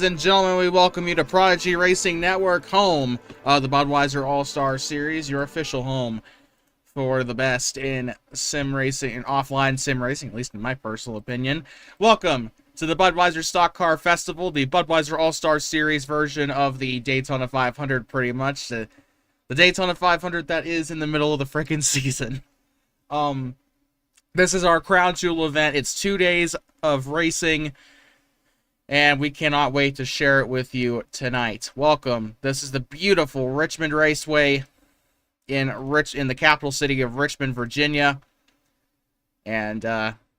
Ladies and gentlemen, we welcome you to Prodigy Racing Network, home of the Budweiser All-Star Series, your official home for the best in sim racing and offline sim racing, at least in my personal opinion. Welcome to the Budweiser Stock Car Festival, the Budweiser All-Star Series version of the Daytona 500, pretty much. The Daytona 500 that is in the middle of the freaking season. This is our crown jewel event. It's 2 days of racing, and we cannot wait to share it with you tonight. Welcome. This is the beautiful Richmond Raceway in the capital city of Richmond, Virginia. And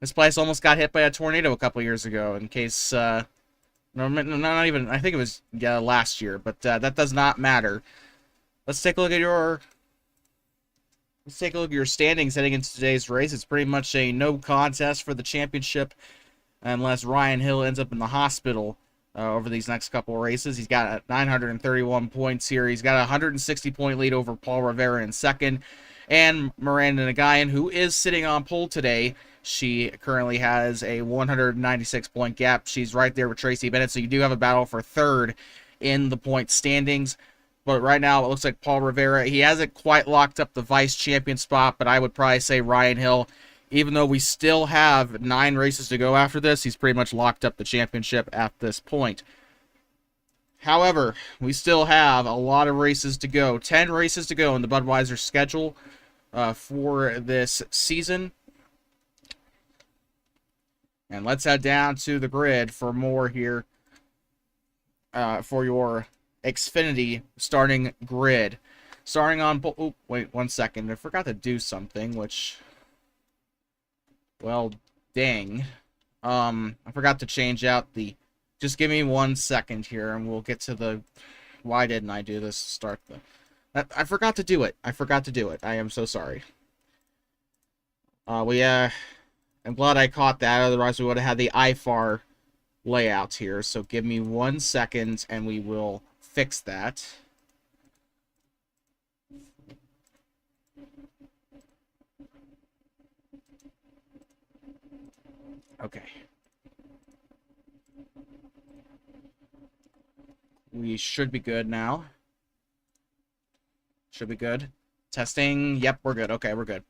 this place almost got hit by a tornado a couple years ago. In case, no, not even. I think it was last year, but that does not matter. Let's take a look at your standings heading into today's race. It's pretty much a no contest for the championship, unless Ryan Hill ends up in the hospital over these next couple of races. He's got 931 points here. He's got a 160-point lead over Paul Rivera in second. And Miranda Nagayan, who is sitting on pole today, she currently has a 196-point gap. She's right there with Tracy Bennett, so you do have a battle for third in the point standings. But right now, it looks like Paul Rivera, he hasn't quite locked up the vice champion spot, but I would probably say Ryan Hill, even though we still have 9 races to go after this, he's pretty much locked up the championship at this point. However, we still have a lot of races to go. 10 races to go in the Budweiser schedule for this season. And let's head down to the grid for more here for your Xfinity starting grid. Starting on... Oh, wait 1 second. I forgot to do something, which... Well, dang. I forgot to change out the... Just give me 1 second here, and we'll get to the... Why didn't I do this? Start the... I forgot to do it. I am so sorry. I'm glad I caught that, otherwise we would have had the IFAR layout here. So give me 1 second, and we will fix that. Okay. We should be good now. Should be good. Testing. Yep, we're good. Okay, we're good.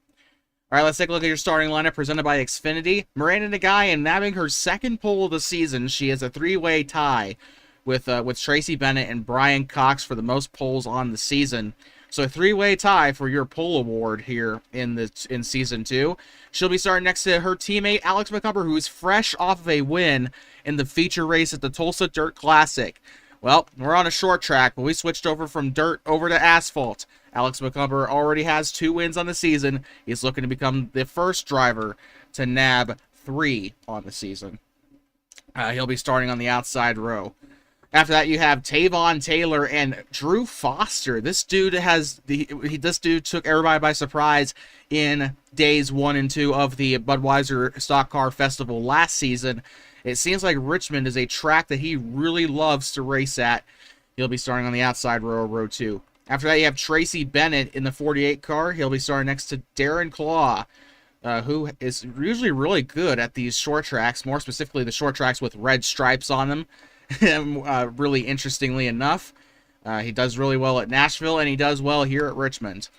All right, let's take a look at your starting lineup presented by Xfinity. Miranda Nagayan nabbing her second pole of the season. She has a 3-way tie with Tracy Bennett and Brian Cox for the most poles on the season. So a 3-way tie for your pole award here in season 2. She'll be starting next to her teammate Alex McCumber, who is fresh off of a win in the feature race at the Tulsa Dirt Classic. Well, we're on a short track, but we switched over from dirt over to asphalt. Alex McCumber already has 2 wins on the season. He's looking to become the first driver to nab 3 on the season. He'll be starting on the outside row. After that, you have Tavon Taylor and Drew Foster. This dude took everybody by surprise in days 1 and 2 of the Budweiser Stock Car Festival last season. It seems like Richmond is a track that he really loves to race at. He'll be starting on the outside row, row 2. After that, you have Tracy Bennett in the 48 car. He'll be starting next to Darren Claw, who is usually really good at these short tracks, more specifically the short tracks with red stripes on them. Really interestingly enough, he does really well at Nashville, and he does well here at Richmond.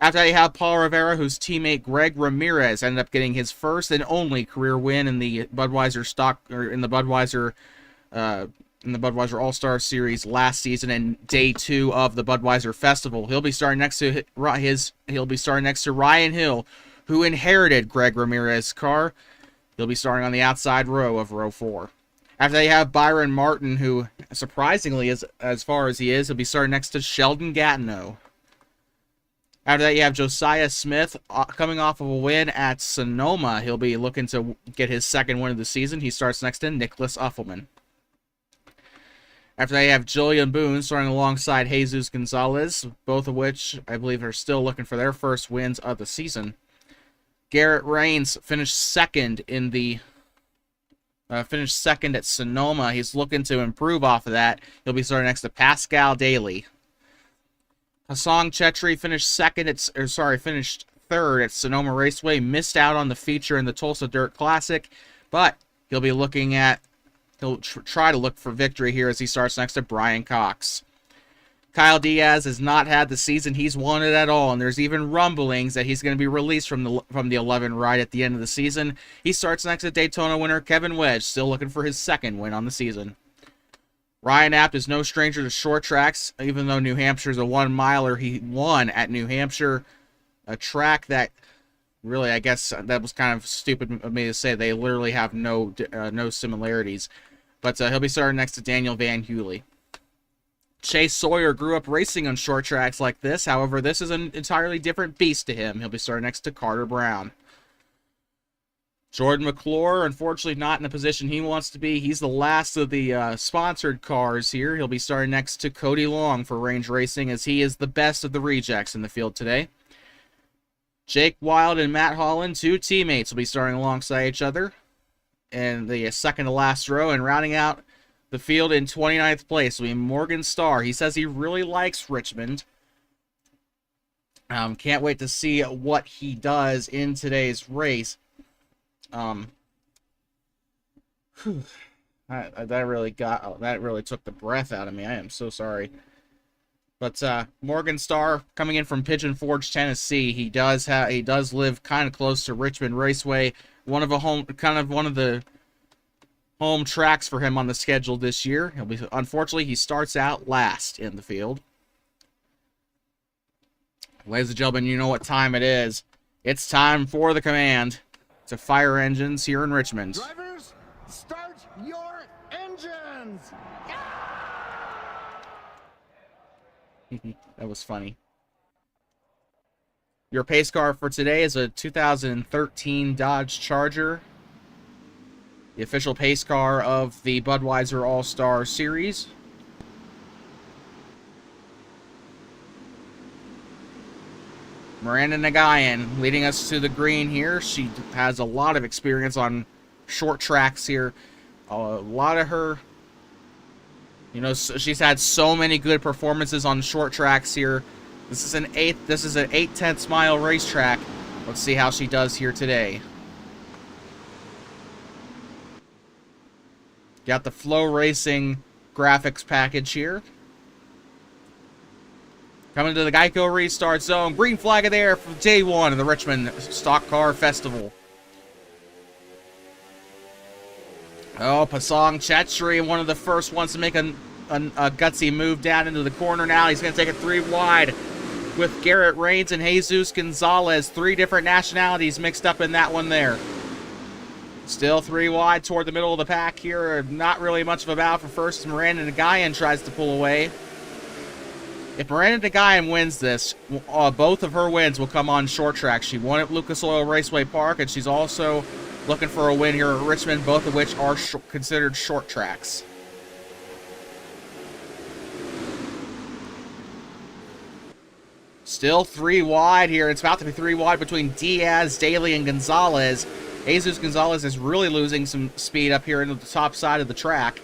After that, you have Paul Rivera, whose teammate Greg Ramirez ended up getting his first and only career win in the Budweiser Budweiser All-Star Series last season and day 2 of the Budweiser Festival. He'll be starting next to Ryan Hill, who inherited Greg Ramirez's car. He'll be starting on the outside row of row 4. After that, you have Byron Martin, who, surprisingly, as far as he is, he'll be starting next to Sheldon Gatineau. After that, you have Josiah Smith coming off of a win at Sonoma. He'll be looking to get his second win of the season. He starts next to Nicholas Uffelman. After that, you have Jillian Boone starting alongside Jesus Gonzalez, both of which I believe are still looking for their first wins of the season. Garrett Rains finished second at Sonoma. He's looking to improve off of that. He'll be starting next to Pascal Daly. Hassan Chetri finished third at Sonoma Raceway. Missed out on the feature in the Tulsa Dirt Classic, but he'll be looking at He'll try to look for victory here as he starts next to Brian Cox. Kyle Diaz has not had the season he's wanted at all, and there's even rumblings that he's going to be released from the 11 ride at the end of the season. He starts next to Daytona winner Kevin Wedge, still looking for his second win on the season. Ryan Apt is no stranger to short tracks, even though New Hampshire's a 1 miler. He won at New Hampshire, a track that really, I guess that was kind of stupid of me to say. They literally have no similarities. But he'll be starting next to Daniel Van Hewley. Chase Sawyer grew up racing on short tracks like this. However, this is an entirely different beast to him. He'll be starting next to Carter Brown. Jordan McClure, unfortunately not in the position he wants to be. He's the last of the sponsored cars here. He'll be starting next to Cody Long for Range Racing, as he is the best of the rejects in the field today. Jake Wild and Matt Holland, 2 teammates, will be starting alongside each other in the second to last row, and rounding out the field in 29th place will be Morgan Starr. He says he really likes Richmond. Can't wait to see what he does in today's race. That really took the breath out of me. I am so sorry. But Morgan Starr coming in from Pigeon Forge, Tennessee. He does live kind of close to Richmond Raceway, one of the home tracks for him on the schedule this year. Unfortunately, he starts out last in the field. Ladies and gentlemen, you know what time it is. It's time for the command to fire engines here in Richmond. Drivers, start your engines! That was funny. Your pace car for today is a 2013 Dodge Charger, the official pace car of the Budweiser All-Star Series. Miranda Nagayan leading us to the green here. She has a lot of experience on short tracks here. A lot of her, she's had so many good performances on short tracks here. This is an 8/10 mile racetrack. Let's see how she does here today. Got the Flow Racing graphics package here. Coming to the Geico restart zone. Green flag of the air for day 1 of the Richmond Stock Car Festival. Oh, Pasong Chetri, one of the first ones to make a gutsy move down into the corner now. He's going to take it 3 wide with Garrett Rains and Jesus Gonzalez. 3 different nationalities mixed up in that one there. Still 3 wide toward the middle of the pack here. Not really much of a battle for first. Miranda Nagayan tries to pull away. If Miranda Nagayan wins this, both of her wins will come on short track. She won at Lucas Oil Raceway Park, and she's also looking for a win here at Richmond, both of which are considered short tracks. Still 3 wide here. It's about to be 3 wide between Diaz, Daly, and Gonzalez. Jesus Gonzalez is really losing some speed up here into the top side of the track.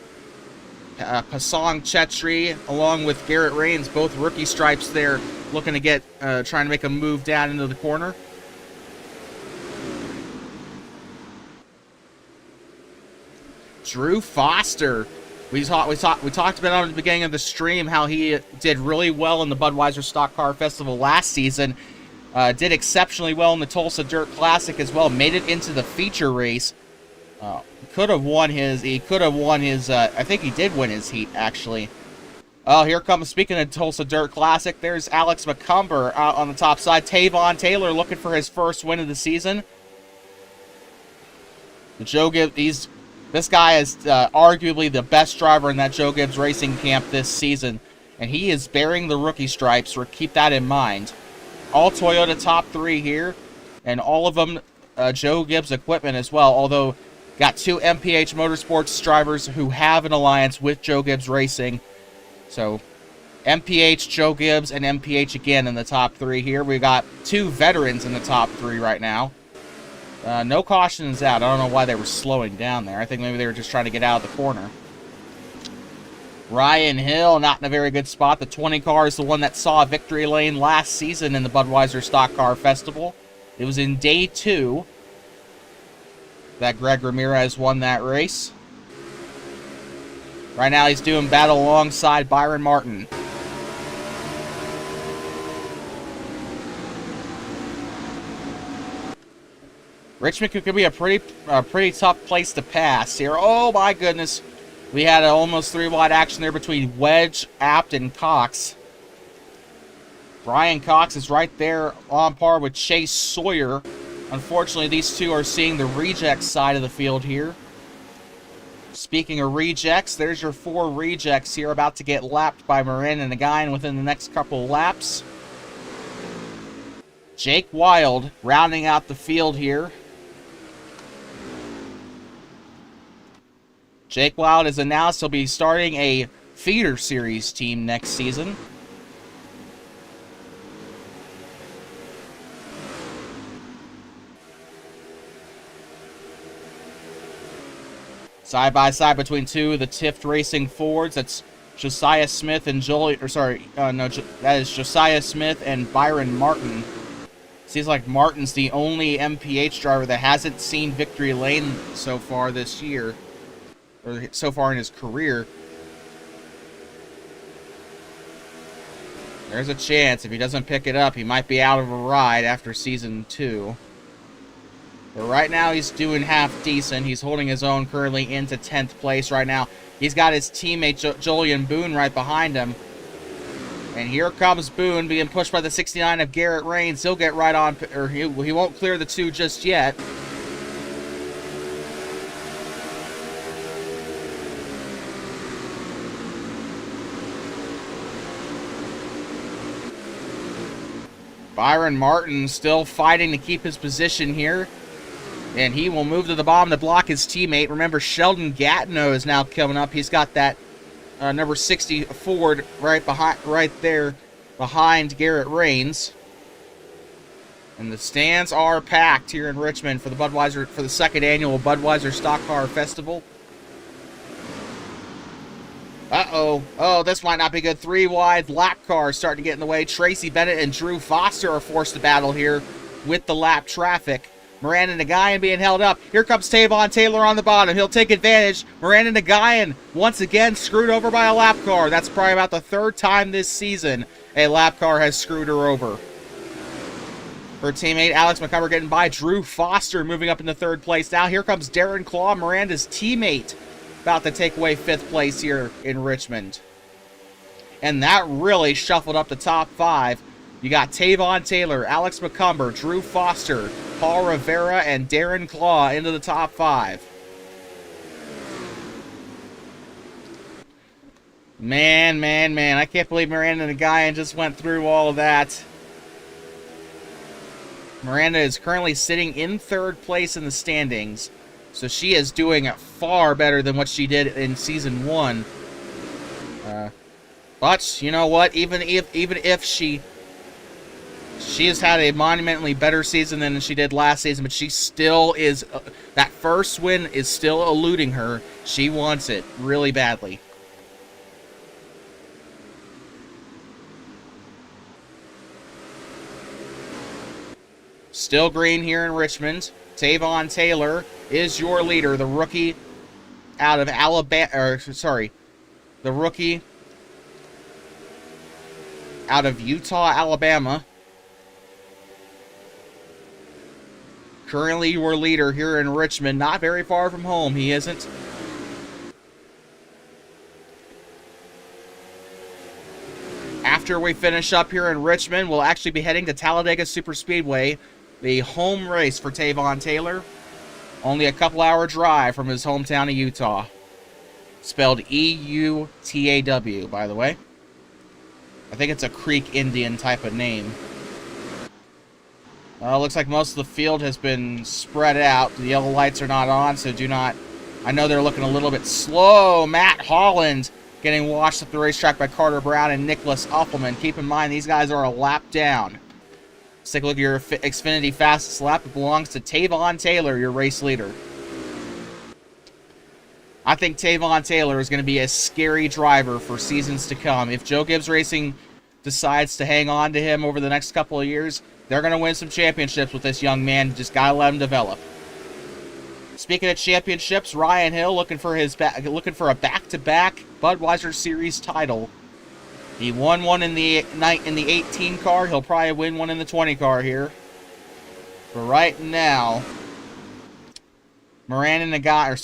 Pasong Chetri, along with Garrett Rains, both rookie stripes there, looking to get, trying to make a move down into the corner. Drew Foster. We talked about at the beginning of the stream how he did really well in the Budweiser Stock Car Festival last season. Did exceptionally well in the Tulsa Dirt Classic as well. Made it into the feature race. Could have won his. I think he did win his heat actually. Oh, here comes. Speaking of Tulsa Dirt Classic, there's Alex McCumber out on the top side. Tavon Taylor looking for his first win of the season. Joe Gibbs. This guy is arguably the best driver in that Joe Gibbs Racing camp this season, and he is bearing the rookie stripes. So keep that in mind. All Toyota top 3 here, and all of them Joe Gibbs equipment as well. Although got 2 MPH Motorsports drivers who have an alliance with Joe Gibbs Racing. So MPH, Joe Gibbs, and MPH again in the top 3 here. We got 2 veterans in the top 3 right now. No cautions out. I don't know why they were slowing down there. I think maybe they were just trying to get out of the corner. Ryan Hill, not in a very good spot. The 20 car is the one that saw victory lane last season in the Budweiser Stock Car Festival. It was in day 2 that Greg Ramirez won that race. Right now he's doing battle alongside Byron Martin. Richmond could be a pretty tough place to pass here. Oh my goodness. We had an almost 3-wide action there between Wedge, Apt, and Cox. Brian Cox is right there on par with Chase Sawyer. Unfortunately, these two are seeing the rejects side of the field here. Speaking of rejects, there's your 4 rejects here about to get lapped by Moran and Nagayan within the next couple of laps. Jake Wild rounding out the field here. Jake Wild has announced he'll be starting a feeder series team next season. Side by side between two of the Tift Racing Fords. That's Josiah Smith and that is Josiah Smith and Byron Martin. Seems like Martin's the only MPH driver that hasn't seen victory lane so far this year, or so far in his career. There's a chance if he doesn't pick it up, he might be out of a ride after season 2. But right now he's doing half decent. He's holding his own currently into 10th place right now. He's got his teammate Julian Boone right behind him. And here comes Boone being pushed by the 69 of Garrett Rains. He'll get right on, or he won't clear the 2 just yet. Byron Martin still fighting to keep his position here. And he will move to the bottom to block his teammate. Remember, Sheldon Gatineau is now coming up. He's got that number 60 Ford right there behind Garrett Rains. And the stands are packed here in Richmond for the for the 2nd annual Budweiser Stock Car Festival. Uh-oh. Oh, this might not be good. 3 wide lap cars starting to get in the way. Tracy Bennett and Drew Foster are forced to battle here with the lap traffic. Miranda Nagayan being held up. Here comes Tavon Taylor on the bottom. He'll take advantage. Miranda Nagayan once again screwed over by a lap car. That's probably about the 3rd time this season a lap car has screwed her over. Her teammate Alex McCumber getting by. Drew Foster moving up into 3rd place. Now here comes Darren Claw, Miranda's teammate, about to take away 5th place here in Richmond. And that really shuffled up the top 5. You got Tavon Taylor, Alex McCumber, Drew Foster, Paul Rivera, and Darren Claw into the top 5. Man, I can't believe Miranda Nagayan just went through all of that. Miranda is currently sitting in 3rd place in the standings, so she is doing far better than what she did in season 1. But you know what? Even if she has had a monumentally better season than she did last season, but she still is, that first win is still eluding her. She wants it really badly. Still green here in Richmond. Tavon Taylor is your leader, the rookie out of Alabama, the rookie out of Utah, Alabama. Currently your leader here in Richmond, not very far from home, he isn't. After we finish up here in Richmond, we'll actually be heading to Talladega Superspeedway, the home race for Tavon Taylor. Only a couple-hour drive from his hometown of Utah. Spelled E-U-T-A-W, by the way. I think it's a Creek Indian type of name. Looks like most of the field has been spread out. The yellow lights are not on, so do not... I know they're looking a little bit slow. Matt Holland getting washed up the racetrack by Carter Brown and Nicholas Uppelman. Keep in mind, these guys are a lap down. Let's take a look at your Xfinity fastest lap. It belongs to Tavon Taylor, your race leader. I think Tavon Taylor is going to be a scary driver for seasons to come. If Joe Gibbs Racing decides to hang on to him over the next couple of years, they're going to win some championships with this young man. Just got to let him develop. Speaking of championships, Ryan Hill looking for a back-to-back Budweiser Series title. He won one in the 18 car. He'll probably win one in the 20 car here. But right now, Tavon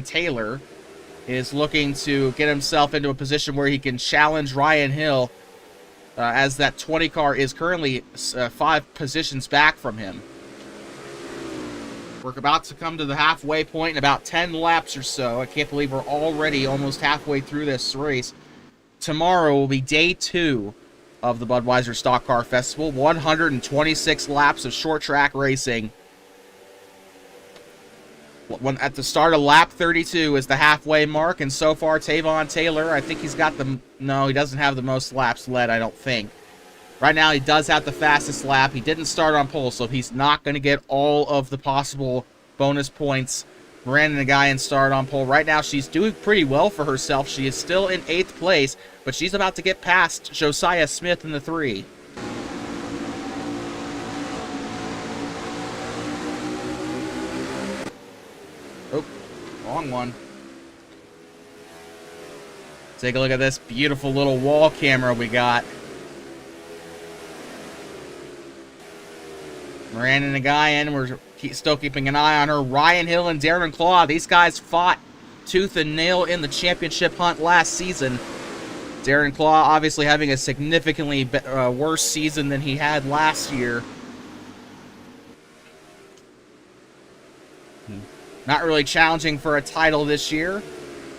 Taylor is looking to get himself into a position where he can challenge Ryan Hill, as that 20 car is currently 5 positions back from him. We're about to come to the halfway point in about 10 laps or so. I can't believe we're already almost halfway through this race. Tomorrow will be day 2 of the Budweiser Stock Car Festival. 126 laps of short track racing. At the start of lap 32 is the halfway mark, and so far Tavon Taylor, I think he's got the... No, he doesn't have the most laps led, I don't think. Right now, he does have the fastest lap. He didn't start on pole, so he's not going to get all of the possible bonus points. Miranda Nagayan started on pole. Right now, she's doing pretty well for herself. She is still in 8th place, but she's about to get past Josiah Smith in the 3. Oh, wrong one. Take a look at this beautiful little wall camera we got. Miranda Nagayan, we're still keeping an eye on her. Ryan Hill and Darren Claw, these guys fought tooth and nail in the championship hunt last season. Darren Claw obviously having a significantly worse season than he had last year. Not really challenging for a title this year,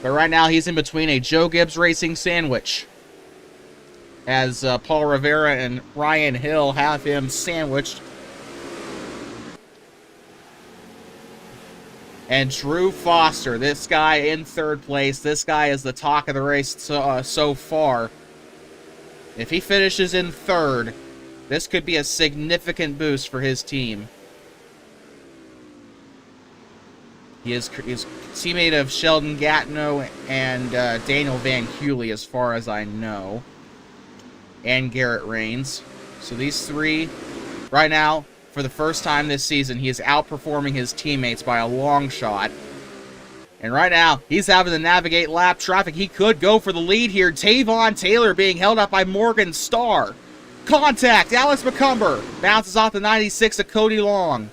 but right now he's in between a Joe Gibbs Racing sandwich, as Paul Rivera and Ryan Hill have him sandwiched. And Drew Foster, this guy in 3rd place. This guy is the talk of the race so far. If he finishes in 3rd, this could be a significant boost for his team. He is teammate of Sheldon Gatineau and Daniel Van Hewley, as far as I know. And Garrett Rains. So these 3, right now, for the first time this season, he is outperforming his teammates by a long shot. And right now, he's having to navigate lap traffic. He could go for the lead here. Tavon Taylor being held up by Morgan Starr. Contact! Alex McCumber bounces off the 96 of Cody Long.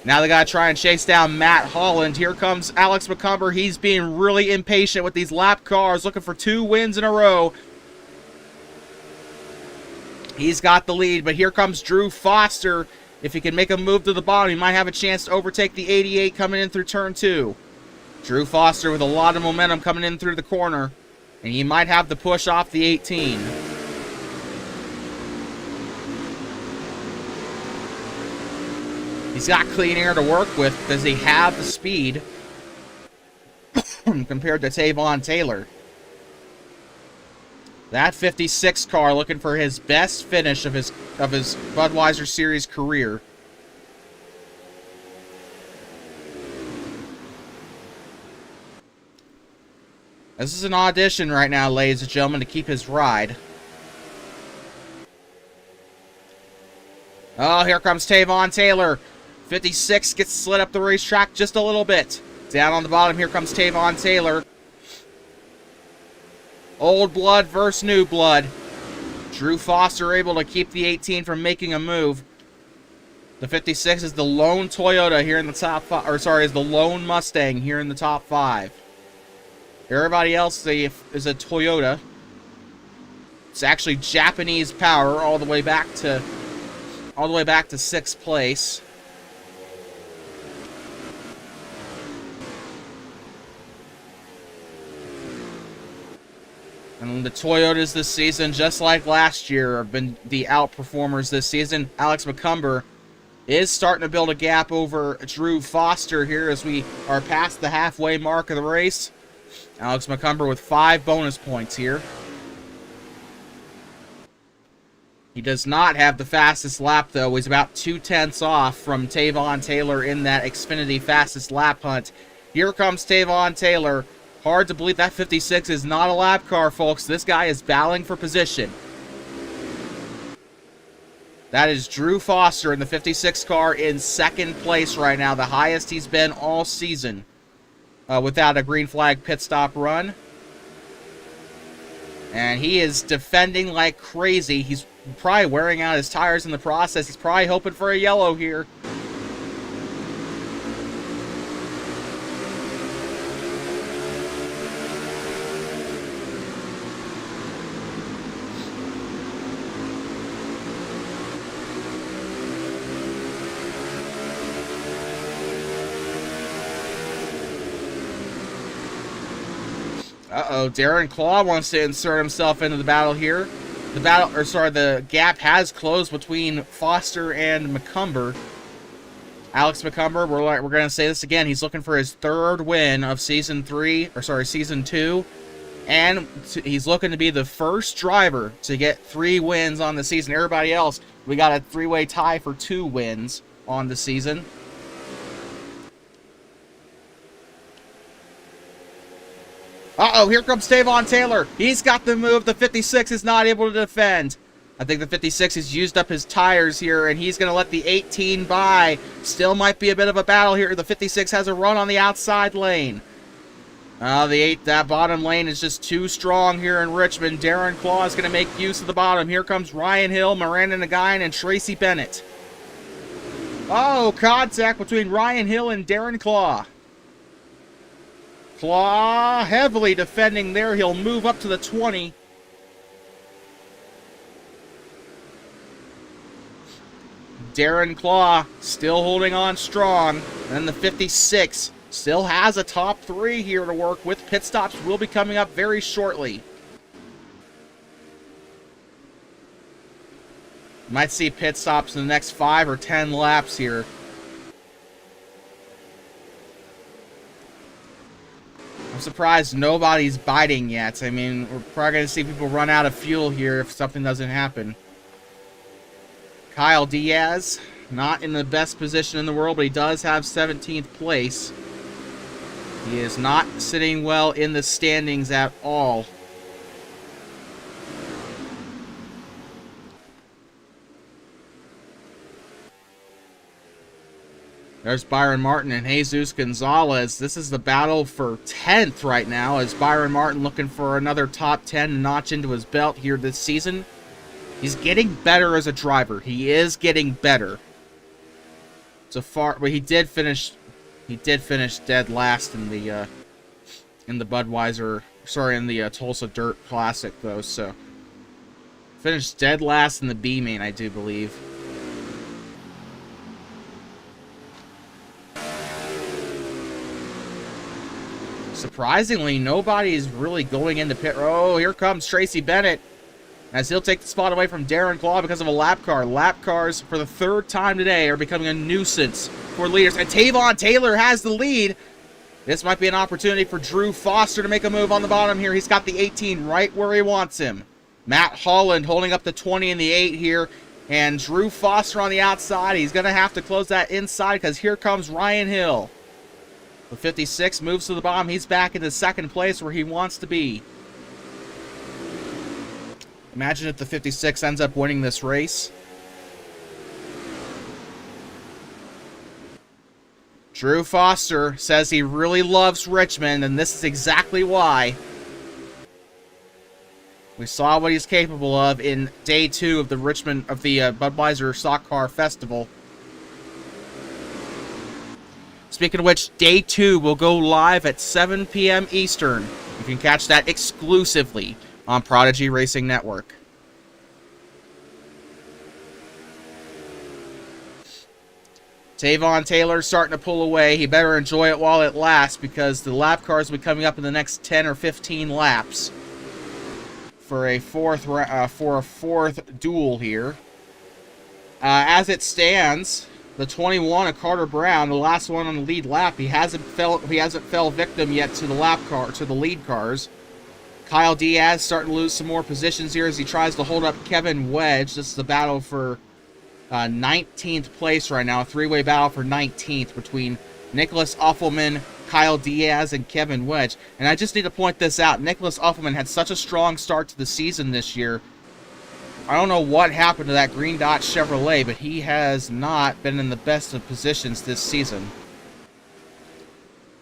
Now they got to try and chase down Matt Holland. Here comes Alex McCumber. He's being really impatient with these lap cars, looking for 2 wins in a row. He's got the lead, but here comes Drew Foster. If he can make a move to the bottom, he might have a chance to overtake the 88 coming in through turn 2. Drew Foster with a lot of momentum coming in through the corner, and he might have the push off the 18. He's got clean air to work with. Does he have the speed compared to Tavon Taylor? That 56 car looking for his best finish of his Budweiser Series career. This is an audition right now, ladies and gentlemen, to keep his ride. Oh, here comes Tavon Taylor. 56 gets slid up the racetrack just a little bit. Down on the bottom, here comes Tavon Taylor. Old blood versus new blood. Drew Foster able to keep the 18 from making a move. The 56 is the lone Toyota here in the top 5, or sorry, is the lone Mustang here in the top 5. Everybody else is a Toyota. It's actually Japanese power all the way back to 6th place. And the Toyotas this season, just like last year, have been the outperformers this season. Alex McCumber is starting to build a gap over Drew Foster here as we are past the halfway mark of the race. Alex McCumber with 5 bonus points here. He does not have the fastest lap, though. He's about 2/10 off from Tavon Taylor in that Xfinity fastest lap hunt. Here comes Tavon Taylor. Hard to believe that 56 is not a lap car, folks. This guy is battling for position. That is Drew Foster in the 56 car in 2nd place right now, the highest he's been all season. without a green flag pit stop run. And he is defending like crazy. He's probably wearing out his tires in the process. He's probably hoping for a yellow here. Uh-oh, Darren Claw wants to insert himself into the battle here. The gap has closed between Foster and McCumber. Alex McCumber, we're going to say this again. He's looking for his 3rd win of season 2. And he's looking to be the first driver to get 3 wins on the season. Everybody else, we got a 3-way tie for 2 wins on the season. Uh-oh, here comes Tavon Taylor. He's got the move. The 56 is not able to defend. I think the 56 has used up his tires here, and he's going to let the 18 by. Still might be a bit of a battle here. The 56 has a run on the outside lane. That bottom lane is just too strong here in Richmond. Darren Claw is going to make use of the bottom. Here comes Ryan Hill, Miranda Nagayan, and Tracy Bennett. Oh, contact between Ryan Hill and Darren Claw. Claw heavily defending there. He'll move up to the 20. Darren Claw still holding on strong. And the 56 still has a top 3 here to work with. Pit stops will be coming up very shortly. Might see pit stops in the next 5 or 10 laps here. I'm surprised nobody's biting yet. I mean, we're probably going to see people run out of fuel here if something doesn't happen. Kyle Diaz, not in the best position in the world, but he does have 17th place. He is not sitting well in the standings at all. There's Byron Martin and Jesus Gonzalez. This is the battle for 10th right now, as Byron Martin looking for another top 10 notch into his belt here this season. He's getting better as a driver. He is getting better. But he did finish dead last in the Budweiser, in the Tulsa Dirt Classic though. So finished dead last in the B main, I do believe. Surprisingly, nobody is really going into pit. Oh, here comes Tracy Bennett, as he'll take the spot away from Darren Claw because of a lap car. Lap cars, for the 3rd time today, are becoming a nuisance for leaders. And Tavon Taylor has the lead. This might be an opportunity for Drew Foster to make a move on the bottom here. He's got the 18 right where he wants him. Matt Holland holding up the 20 and the 8 here. And Drew Foster on the outside. He's going to have to close that inside because here comes Ryan Hill. The 56 moves to the bottom. He's back into 2nd place where he wants to be. Imagine if the 56 ends up winning this race. Drew Foster says he really loves Richmond, and this is exactly why. We saw what he's capable of in day 2 of the Budweiser Stock Car Festival. Speaking of which, day 2 will go live at 7 p.m. Eastern. You can catch that exclusively on Prodigy Racing Network. Tavon Taylor starting to pull away. He better enjoy it while it lasts, because the lap cars will be coming up in the next 10 or 15 laps for a fourth duel here. As it stands, the 21 of Carter Brown, the last one on the lead lap, he hasn't fell victim yet to the lead cars. Kyle Diaz starting to lose some more positions here as he tries to hold up Kevin Wedge. This is the battle for 19th place right now. A 3-way battle for 19th between Nicholas Uffelman, Kyle Diaz, and Kevin Wedge. And I just need to point this out. Nicholas Uffelman had such a strong start to the season this year. I don't know what happened to that Green Dot Chevrolet, but he has not been in the best of positions this season.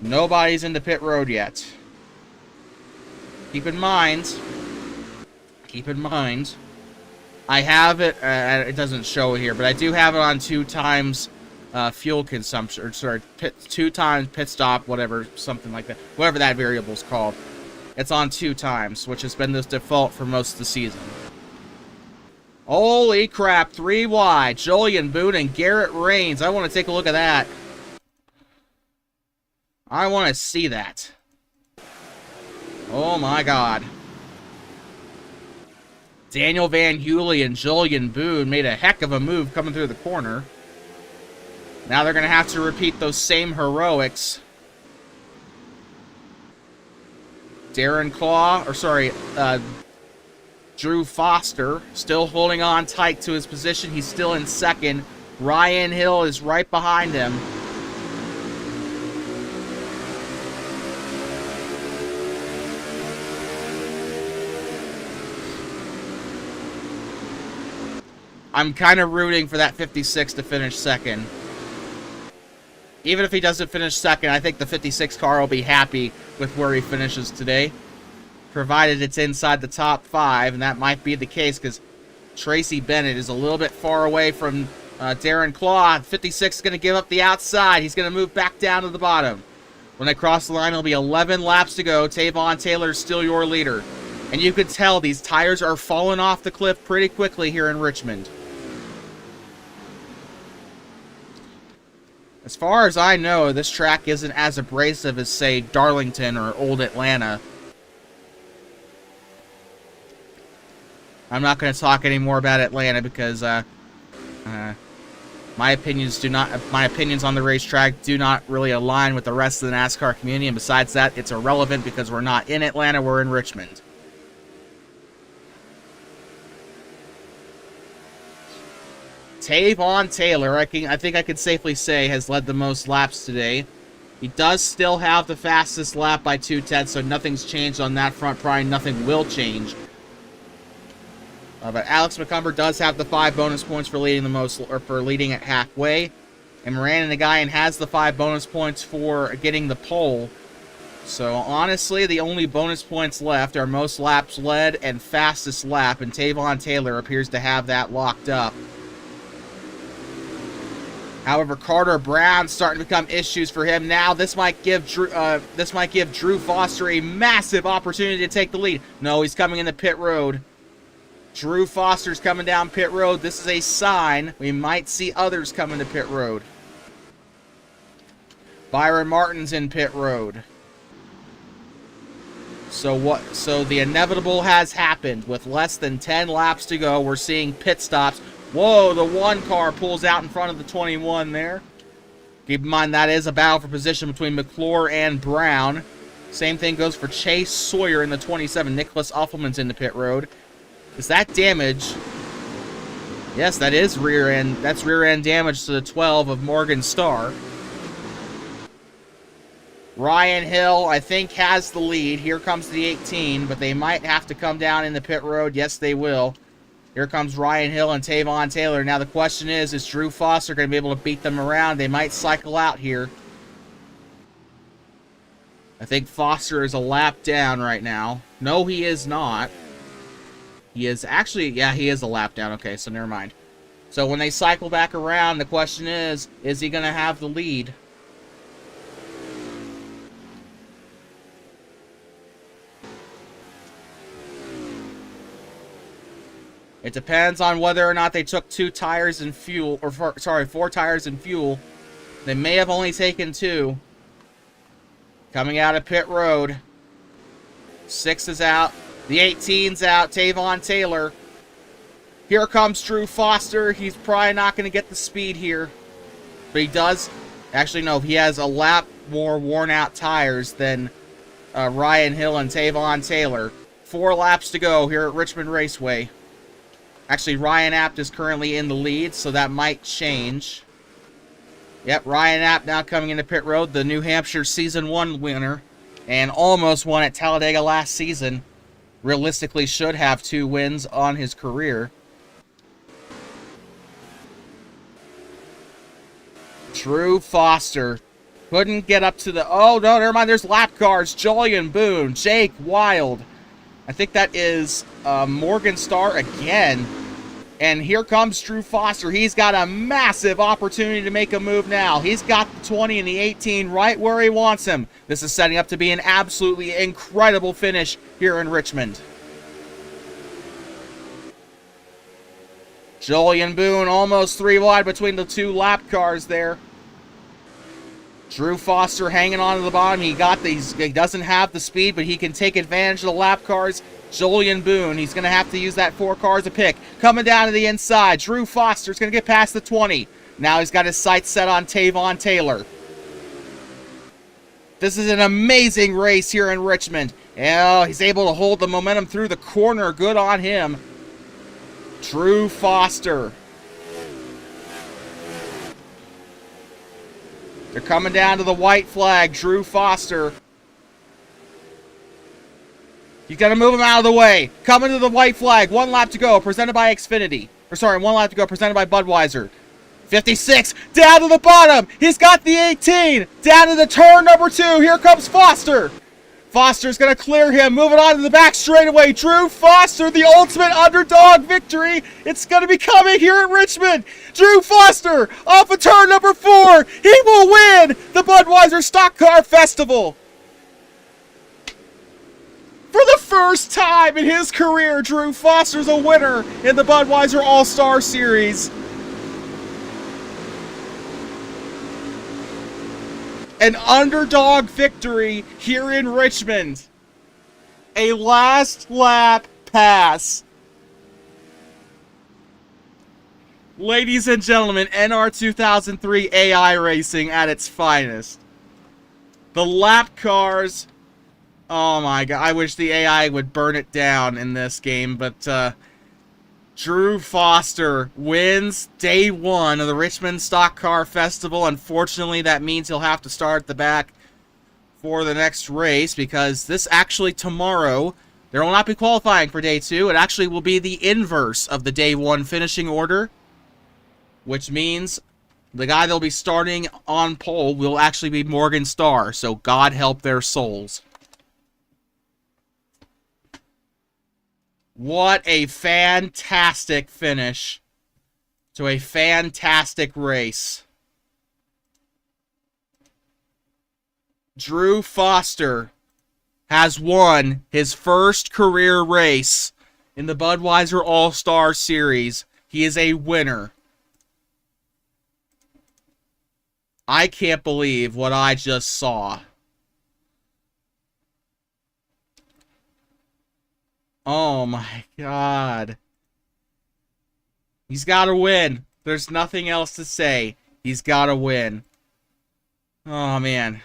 Nobody's into pit road yet. Keep in mind, I have it, it doesn't show it here, but I do have it on 2 times fuel consumption, or sorry, 2 times pit stop, whatever, something like that. Whatever that variable is called. It's on 2 times, which has been the default for most of the season. Holy crap, 3 wide. Julian Boone and Garrett Rains. I want to take a look at that. I want to see that. Oh my god. Daniel Van Heuvel and Julian Boone made a heck of a move coming through the corner. Now they're going to have to repeat those same heroics. Drew Foster still holding on tight to his position. He's still in second. Ryan Hill is right behind him. I'm kind of rooting for that 56 to finish second. Even if he doesn't finish second, I think the 56 car will be happy with where he finishes today, provided it's inside the top 5, and that might be the case because Tracy Bennett is a little bit far away from Darren Claw. 56 is going to give up the outside. He's going to move back down to the bottom. When they cross the line, it'll be 11 laps to go. Tavon Taylor is still your leader. And you can tell these tires are falling off the cliff pretty quickly here in Richmond. As far as I know, this track isn't as abrasive as, say, Darlington or Old Atlanta. I'm not going to talk any more about Atlanta because my opinions on the racetrack do not really align with the rest of the NASCAR community, and besides that, it's irrelevant because we're not in Atlanta, we're in Richmond. Tavon Taylor, I think I could safely say, has led the most laps today. He does still have the fastest lap by 2/10, so nothing's changed on that front. Probably nothing will change. But Alex McCumber does have the 5 bonus points for leading the most, or for leading at halfway. And Miranda Nagayan has the 5 bonus points for getting the pole. So honestly, the only bonus points left are most laps led and fastest lap, and Tavon Taylor appears to have that locked up. However, Carter Brown's starting to become issues for him now. This might give Drew Foster a massive opportunity to take the lead. No, he's coming into pit road. Drew Foster's coming down pit road. This is a sign we might see others come into pit road. Byron Martin's in pit road. So the inevitable has happened. With less than 10 laps to go, we're seeing pit stops. Whoa, the 1 car pulls out in front of the 21 there. Keep in mind that is a battle for position between McClure and Brown. Same thing goes for Chase Sawyer in the 27. Nicholas Uffelman's in the pit road. Is that damage? Yes, that is rear end. That's rear end damage to the 12 of Morgan Starr. Ryan Hill, I think, has the lead. Here comes the 18, but they might have to come down in the pit road. Yes, they will. Here comes Ryan Hill and Tavon Taylor. Now the question is Drew Foster going to be able to beat them around? They might cycle out here. I think Foster is a lap down right now. No, he is not. He is actually, yeah, he is a lap down. Okay, so never mind. So when they cycle back around, the question is he going to have the lead? It depends on whether or not they took 2 tires and fuel, or 4 tires and fuel. They may have only taken 2. Coming out of pit road. 6 is out. The 18's out. Tavon Taylor. Here comes Drew Foster. He's probably not going to get the speed here. But he does. Actually, no. He has a lap more worn out tires than Ryan Hill and Tavon Taylor. 4 laps to go here at Richmond Raceway. Actually, Ryan Apt is currently in the lead, so that might change. Yep, Ryan Apt now coming into pit road, the New Hampshire Season 1 winner, and almost won at Talladega last season. Realistically should have 2 wins on his career. Drew Foster Couldn't get up to the... Oh, no, never mind. There's lap cars. Julian Boone, Jake Wild. I think that is Morgan Starr again. And here comes Drew Foster. He's got a massive opportunity to make a move now. He's got the 20 and the 18 right where he wants him. This is setting up to be an absolutely incredible finish here in Richmond. Julian Boone almost 3 wide between the 2 lap cars there. Drew Foster hanging on to the bottom. He doesn't have the speed, but he can take advantage of the lap cars. Julian Boone, he's going to have to use that 4 cars a pick. Coming down to the inside. Drew Foster's going to get past the 20. Now he's got his sights set on Tavon Taylor. This is an amazing race here in Richmond. Oh, he's able to hold the momentum through the corner. Good on him. Drew Foster. They're coming down to the white flag. Drew Foster. You got to move him out of the way. Coming to the white flag. 1 lap to go. Presented by Xfinity. Or sorry, 1 lap to go. Presented by Budweiser. 56. Down to the bottom. He's got the 18. Down to the turn number 2. Here comes Foster. Foster's going to clear him. Moving on to the back straightaway. Drew Foster, the ultimate underdog victory. It's going to be coming here at Richmond. Drew Foster off of turn number 4. He will win the Budweiser Stock Car Festival. For the first time in his career, Drew Foster's a winner in the Budweiser All-Star Series. An underdog victory here in Richmond. A last lap pass. Ladies and gentlemen, NR 2003 AI racing at its finest. The lap cars. Oh my god, I wish the AI would burn it down in this game, but Drew Foster wins day 1 of the Richmond Stock Car Festival. Unfortunately, that means he'll have to start at the back for the next race, because this actually tomorrow, there will not be qualifying for day 2. It actually will be the inverse of the day 1 finishing order, which means the guy that'll be starting on pole will actually be Morgan Starr, so God help their souls. What a fantastic finish to a fantastic race. Drew Foster has won his first career race in the Budweiser All-Star Series. He is a winner. I can't believe what I just saw. Oh my god. He's got to win. There's nothing else to say. He's got to win. Oh man.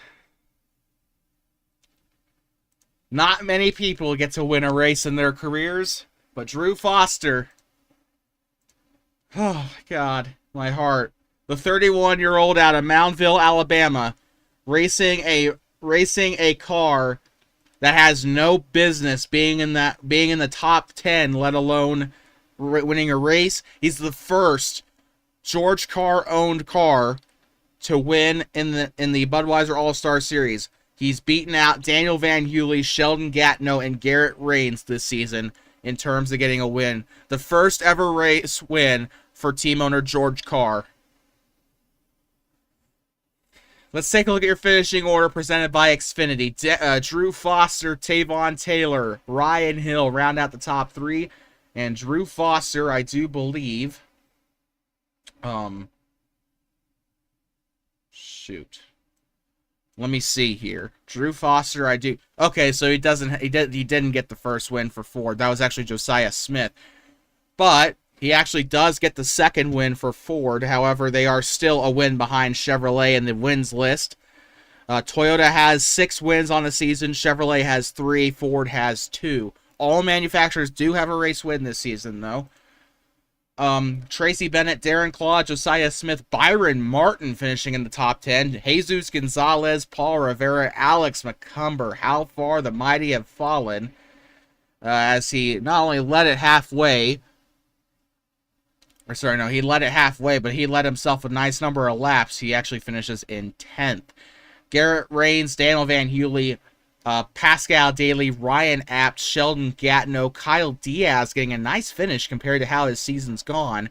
Not many people get to win a race in their careers, but Drew Foster. Oh my god, my heart. The 31-year-old out of Moundville, Alabama, racing a car that has no business being in the top 10, let alone winning a race. He's the first George Carr-owned car to win in the Budweiser All-Star Series. He's beaten out Daniel Van Heuly, Sheldon Gatno, and Garrett Rains this season in terms of getting a win. The first ever race win for team owner George Carr. Let's take a look at your finishing order presented by Xfinity. Drew Foster, Tavon Taylor, Ryan Hill round out the top 3. And Drew Foster, I do believe... shoot. Let me see here. Drew Foster, I do... Okay, so he didn't get the first win for Ford. That was actually Josiah Smith. But he actually does get the second win for Ford. However, they are still a win behind Chevrolet in the wins list. Toyota has 6 wins on the season. Chevrolet has 3. Ford has 2. All manufacturers do have a race win this season, though. Tracy Bennett, Darren Claw, Josiah Smith, Byron Martin finishing in the top 10. Jesus Gonzalez, Paul Rivera, Alex McCumber. How far the mighty have fallen. As he not only led it halfway... he led it halfway, but he led himself a nice number of laps. He actually finishes in 10th. Garrett Rains, Daniel Van Heuley, Pascal Daly, Ryan Apt, Sheldon Gatineau, Kyle Diaz getting a nice finish compared to how his season's gone.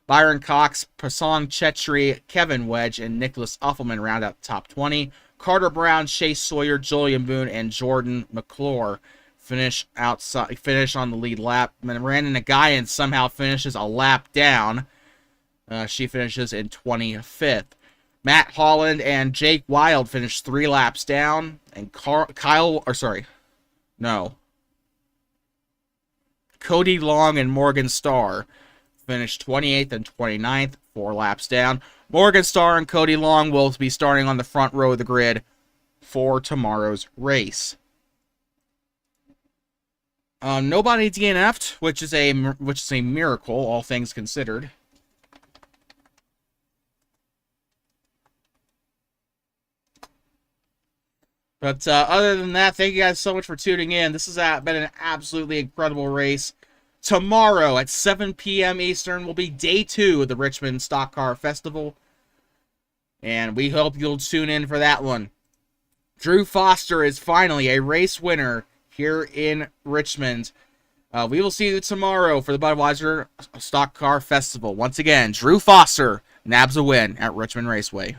Byron Cox, Prasong Chetri, Kevin Wedge, and Nicholas Uffelman round out the top 20. Carter Brown, Chase Sawyer, Julian Boone, and Jordan McClure finish on the lead lap. Miranda Nagayan somehow finishes a lap down. She finishes in 25th. Matt Holland and Jake Wild finished 3 laps down, and Cody Long and Morgan Starr finished 28th and 29th, 4 laps down. Morgan Starr and Cody Long will be starting on the front row of the grid for tomorrow's race. Nobody DNF'd, which is a miracle, all things considered. But other than that, thank you guys so much for tuning in. This has been an absolutely incredible race. Tomorrow at 7 p.m. Eastern will be day 2 of the Richmond Stock Car Festival. And we hope you'll tune in for that one. Drew Foster is finally a race winner here in Richmond. We will see you tomorrow for the Budweiser Stock Car Festival. Once again, Drew Foster nabs a win at Richmond Raceway.